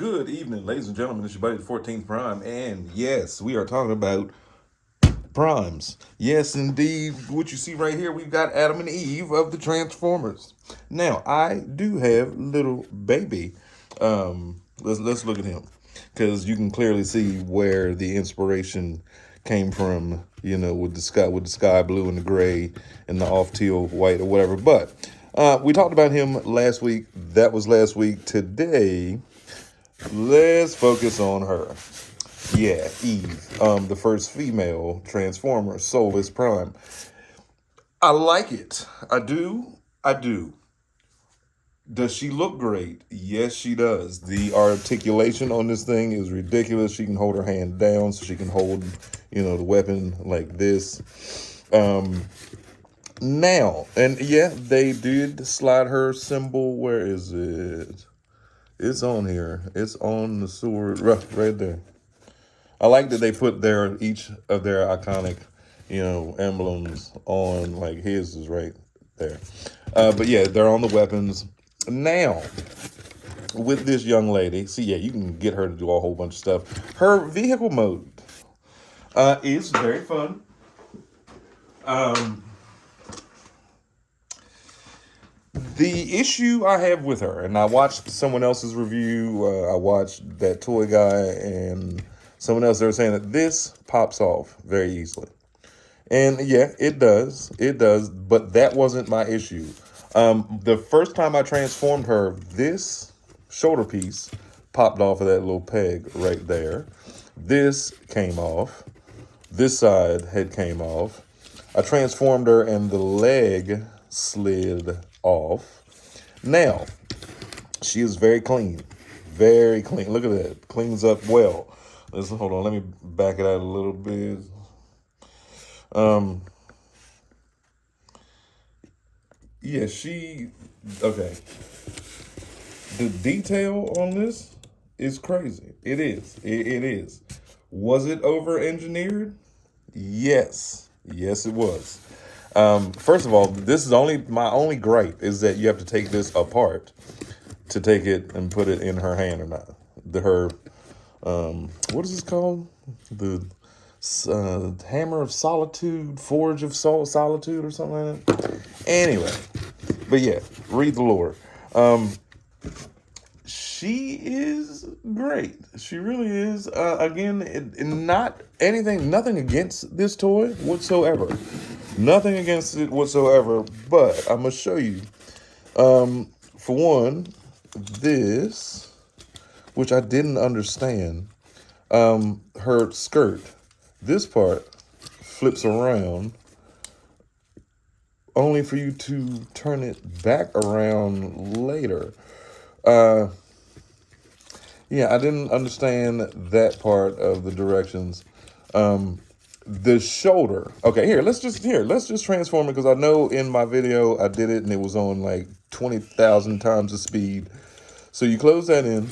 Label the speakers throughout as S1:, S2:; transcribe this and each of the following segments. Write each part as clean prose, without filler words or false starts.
S1: Good evening, ladies and gentlemen. It's your buddy, the 14th Prime. And yes, we are talking about primes. Yes, indeed. What you see right here, we've got Adam and Eve of the Transformers. Now, I do have little baby. Let's look at him, because you can clearly see where the inspiration came from. You know, with the sky blue and the gray and the off teal white or whatever. But we talked about him last week. That was last week. Today, let's focus on her. Yeah, Eve, the first female Transformer, SOLUS Prime. I like it. I do. I do. Does she look great? Yes, she does. The articulation on this thing is ridiculous. She can hold her hand down so she can hold, the weapon like this. Now, and yeah, they did slide her symbol. Where is it? It's on here. It's on the sword right there. I like that they put each of their iconic, emblems on. Like his is right there. But yeah, they're on the weapons. Now, with this young lady, see, yeah, you can get her to do a whole bunch of stuff. Her vehicle mode is very fun. The issue I have with her, and I watched someone else's review, I watched that toy guy and someone else, they were saying that this pops off very easily. And yeah, it does, but that wasn't my issue. The first time I transformed her, this shoulder piece popped off of that little peg right there. This came off. This side had came off. I transformed her and the leg slid off. Now, she is very clean. Very clean. Look at that. Cleans up well. Hold on. Let me back it out a little bit. Yeah, okay. The detail on this is crazy. It is. It is. Was it over-engineered? Yes. Yes, it was. First of all, this is my only gripe is that you have to take this apart to take it and put it in her hand or not. What is this called? The Hammer of Solitude, Forge of Solitude or something like that. Anyway, but yeah, read the lore. She is great. She really is. Again, nothing against this toy whatsoever. Nothing against it whatsoever, but I'm going to show you. For one, this, which I didn't understand, her skirt, this part flips around only for you to turn it back around later. Yeah, I didn't understand that part of the directions. The shoulder. Okay, let's just transform it, because I know in my video I did it and it was on like 20,000 times the speed. So you close that in,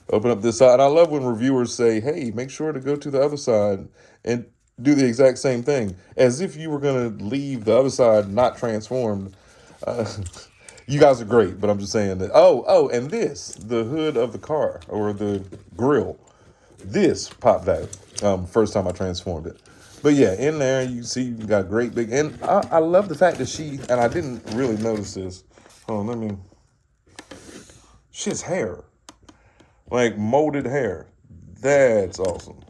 S1: open up this side. I love when reviewers say, hey, make sure to go to the other side and do the exact same thing, as if you were going to leave the other side not transformed. You guys are great, but I'm just saying that. Oh, and the hood of the car, or the grill, this popped out first time I transformed it. But yeah, in there you see you got a great big, and I love the fact that and I didn't really notice this. Hold on, she has hair, like molded hair. That's awesome.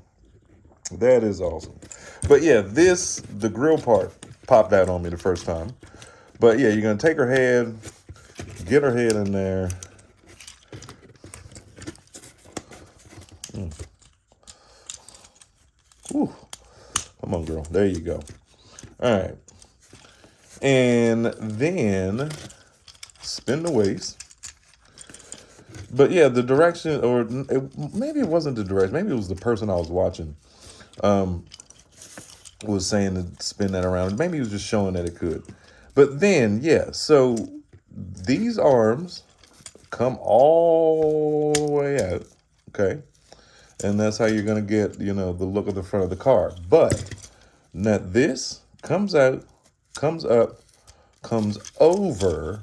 S1: That is awesome. But yeah, the grill part popped out on me the first time. But yeah, you're going to take her head, get her head in there. Ooh. Come on, girl. There you go. All right. And then spin the waist. But yeah, the direction, maybe it wasn't the direction. Maybe it was the person I was watching was saying to spin that around. Maybe he was just showing that it could. But then, yeah, so these arms come all the way out, okay? And that's how you're going to get, the look of the front of the car. But now this comes out, comes up, comes over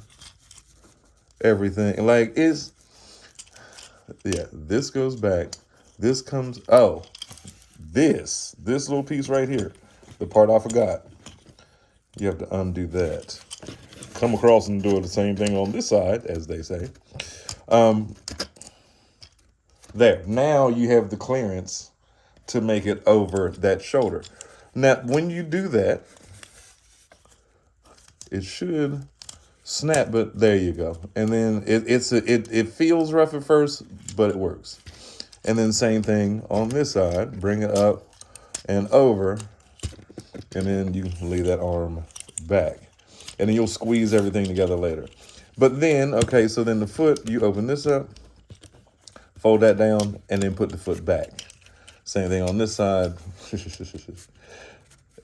S1: everything. Like, yeah, this goes back. This comes, oh, this little piece right here, the part I forgot. You have to undo that. Come across and do the same thing on this side, as they say. There, now you have the clearance to make it over that shoulder. Now, when you do that, it should snap, but there you go. And then it feels rough at first, but it works. And then same thing on this side, bring it up and over, and then you leave that arm back. And then you'll squeeze everything together later. But then, okay, so then the foot, you open this up, fold that down, and then put the foot back. Same thing on this side,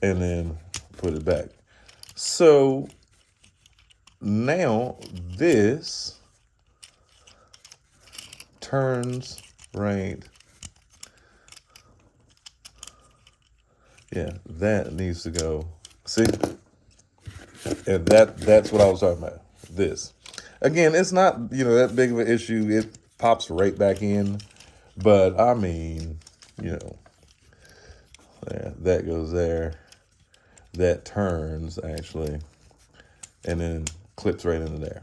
S1: and then put it back. So now this turns right. Yeah, that needs to go. See? And that's what I was talking about. This. Again, it's not, that big of an issue. It pops right back in. But I mean, yeah, that goes there. That turns actually. And then clips right into there.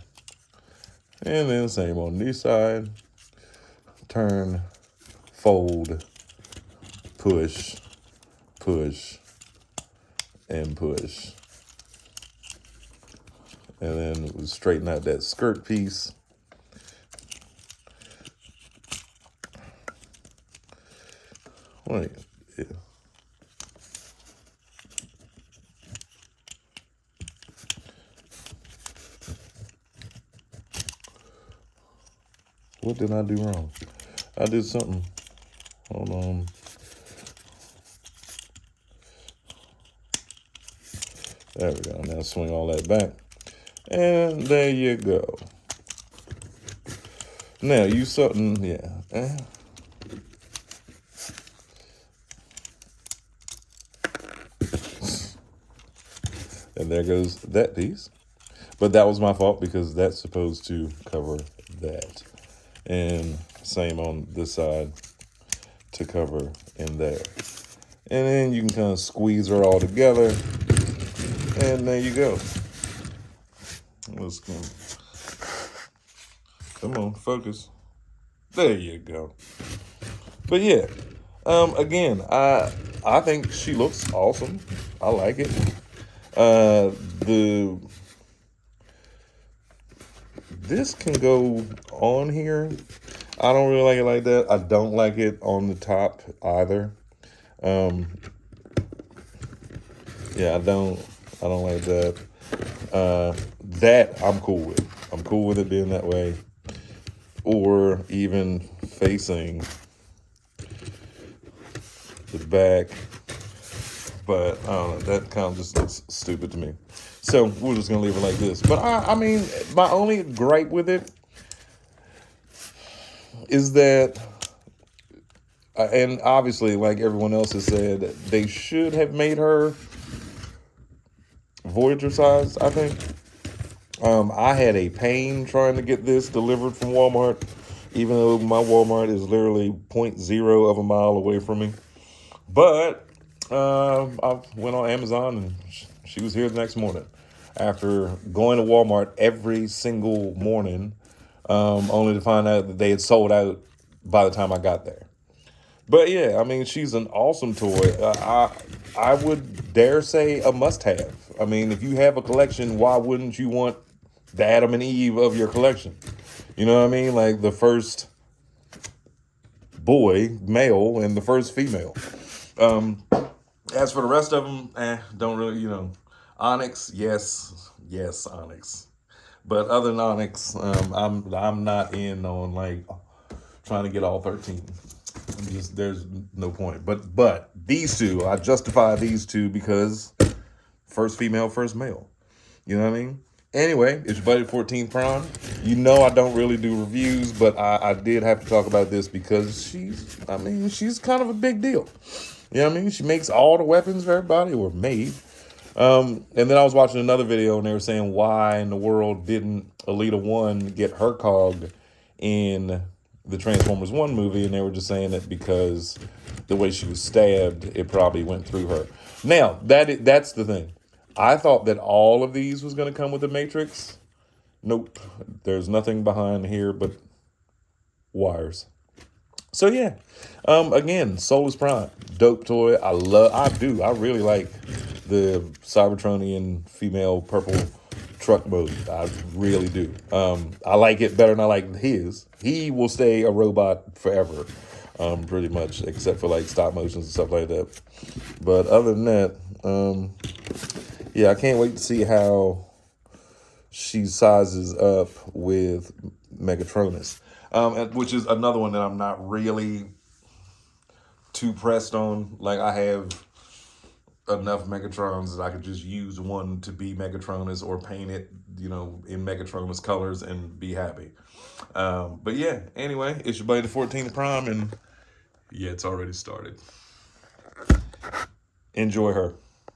S1: And then same on this side. Turn, fold, push, push, and push. And then we straighten out that skirt piece. Wait, yeah. What did I do wrong? I did something. Hold on. There we go. Now swing all that back. And there you go. Now you something, yeah. And there goes that piece. But that was my fault because that's supposed to cover that. And same on this side to cover in there. And then you can kind of squeeze her all together. And there you go. Let's go. Come on, focus. There you go. But yeah, again, I think she looks awesome. I like it. This can go on here. I don't really like it like that. I don't like it on the top either. Yeah, I don't like that. That I'm cool with. I'm cool with it being that way. Or even facing the back. But I don't know, that kind of just looks stupid to me. So we're just gonna leave it like this. But I mean, my only gripe with it is that, and obviously, like everyone else has said, they should have made her Voyager size, I think. I had a pain trying to get this delivered from Walmart, even though my Walmart is literally 0.0 of a mile away from me. But I went on Amazon and she was here the next morning after going to Walmart every single morning, only to find out that they had sold out by the time I got there. But yeah, I mean, she's an awesome toy. I would dare say a must-have. I mean, if you have a collection, why wouldn't you want the Adam and Eve of your collection? You know what I mean? Like the first boy, male, and the first female. As for the rest of them, don't really, Onyx, yes, Onyx. But other than Onyx, I'm not in on like trying to get all 13. There's no point. But these two, I justify these two because first female, first male. You know what I mean? Anyway, it's your buddy 14 Prime. I don't really do reviews, but I did have to talk about this because she's kind of a big deal. You know what I mean? She makes all the weapons for everybody, or made. And then I was watching another video and they were saying why in the world didn't Alita 1 get her cog in the Transformers 1 movie, and they were just saying that because the way she was stabbed, it probably went through her. Now, that's the thing. I thought that all of these was going to come with the Matrix. Nope. There's nothing behind here but wires. So yeah, again, Solus Prime, dope toy. I really like the Cybertronian female purple truck mode. I really do. I like it better than I like his. He will stay a robot forever, pretty much, except for like stop motions and stuff like that. But other than that, yeah, I can't wait to see how she sizes up with Megatronus. Which is another one that I'm not really too pressed on. Like, I have enough Megatrons that I could just use one to be Megatronus or paint it, in Megatronus colors and be happy. But yeah, anyway, it's your buddy the 14th Prime, and yeah, it's already started. Enjoy her.